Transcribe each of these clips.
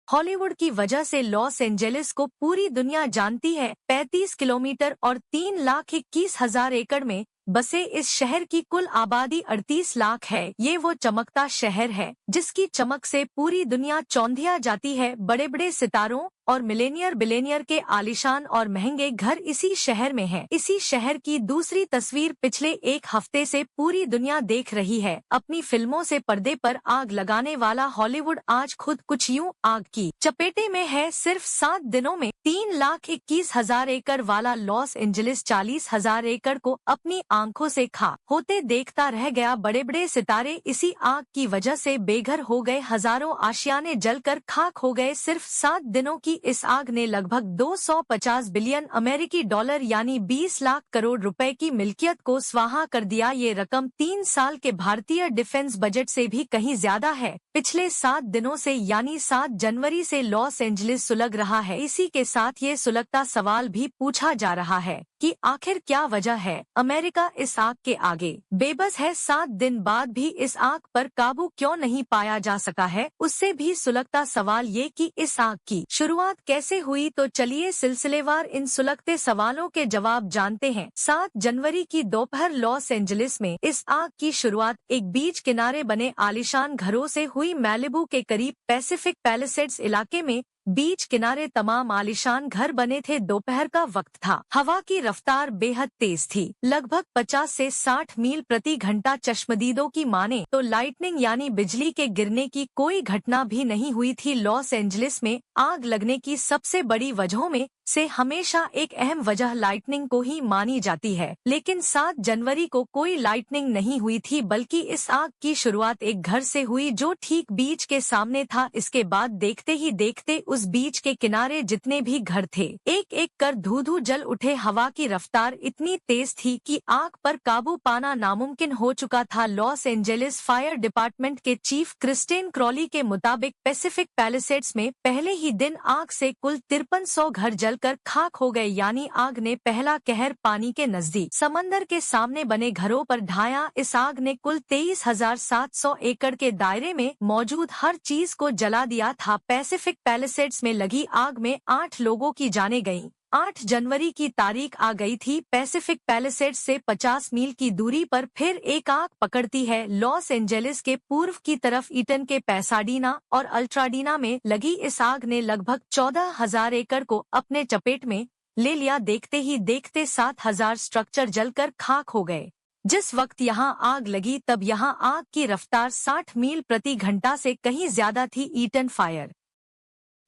Hollywood की वजह से लॉस एंजेलिस को पूरी दुनिया जानती है। 35 किलोमीटर और 3,21,000 एकड़ में बसे इस शहर की कुल आबादी 38 लाख है। ये वो चमकता शहर है जिसकी चमक से पूरी दुनिया चौंधिया जाती है। बड़े बड़े सितारों और मिलेनियर बिलेनियर के आलीशान और महंगे घर इसी शहर में हैं। इसी शहर की दूसरी तस्वीर पिछले एक हफ्ते से पूरी दुनिया देख रही है। अपनी फिल्मों से पर्दे पर आग लगाने वाला हॉलीवुड आज खुद कुछ यूं आग की चपेटे में है। सिर्फ 7 दिनों में 3,21,000 एकड़ वाला लॉस एंजेलिस 40,000 एकड़ को अपनी आंखों से खा होते देखता रह गया। बड़े बड़े सितारे इसी आग की वजह से बेघर हो गए। हजारों आशियाने जलकर खाक हो गए। सिर्फ 7 दिनों की इस आग ने लगभग 250 बिलियन अमेरिकी डॉलर यानी 20 लाख करोड़ रुपए की मिल्कियत को स्वाहा कर दिया। ये रकम 3 साल के भारतीय डिफेंस बजट से भी कहीं ज्यादा है। पिछले 7 दिनों से यानी 7 जनवरी से लॉस एंजेलिस सुलग रहा है। इसी के साथ ये सुलगता सवाल भी पूछा जा रहा है कि आखिर क्या वजह है। अमेरिका इस आग के आगे बेबस है। 7 दिन बाद भी इस आग पर काबू क्यों नहीं पाया जा सका है। उससे भी सुलगता सवाल ये कि इस आग की शुरुआत कैसे हुई। तो चलिए सिलसिलेवार इन सुलगते सवालों के जवाब जानते हैं। 7 जनवरी की दोपहर लॉस एंजेलिस में इस आग की शुरुआत एक बीच किनारे बने आलीशान घरों से हुई। मैलिबू के करीब पैसिफिक पैलिसेड्स इलाके में बीच किनारे तमाम आलीशान घर बने थे। दोपहर का वक्त था। हवा की रफ्तार बेहद तेज थी, लगभग 50 से 60 मील प्रति घंटा। चश्मदीदों की माने तो लाइटनिंग यानी बिजली के गिरने की कोई घटना भी नहीं हुई थी। लॉस एंजेलिस में आग लगने की सबसे बड़ी वजहों में से हमेशा एक अहम वजह लाइटनिंग को ही मानी जाती है, लेकिन 7 जनवरी को कोई लाइटनिंग नहीं हुई थी, बल्कि इस आग की शुरुआत एक घर से हुई जो ठीक बीच के सामने था। इसके बाद देखते ही देखते उस बीच के किनारे जितने भी घर थे एक एक कर धू धू जल उठे। हवा की रफ्तार इतनी तेज थी कि आग पर काबू पाना नामुमकिन हो चुका था। लॉस एंजेलिस फायर डिपार्टमेंट के चीफ क्रिस्टेन क्रॉली के मुताबिक पैसिफिक पैलिसेड्स में पहले ही दिन आग से कुल 5300 घर जलकर खाक हो गए, यानी आग ने पहला कहर पानी के नजदीक समंदर के सामने बने घरों पर ढाया। इस आग ने कुल 23,700 एकड़ के दायरे में मौजूद हर चीज को जला दिया था। पैसिफिक पैलिसेड्स में लगी आग में 8 लोगों की जानें गईं। 8 जनवरी की तारीख आ गई थी। पैसिफिक पैलिसेड्स से 50 मील की दूरी पर फिर एक आग पकड़ती है। लॉस एंजेलिस के पूर्व की तरफ ईटन के पैसाडीना और अल्ट्राडीना में लगी इस आग ने लगभग 14,000 एकड़ को अपने चपेट में ले लिया। देखते ही देखते 7,000 स्ट्रक्चर जलकर खाक हो गए। जिस वक्त यहां आग लगी तब यहां आग की रफ्तार 60 मील प्रति घंटा से कहीं ज्यादा थी। ईटन फायर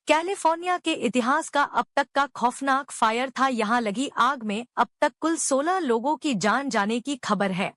कैलिफोर्निया के इतिहास का अब तक का खौफनाक फायर था। यहां लगी आग में अब तक कुल 16 लोगों की जान जाने की खबर है।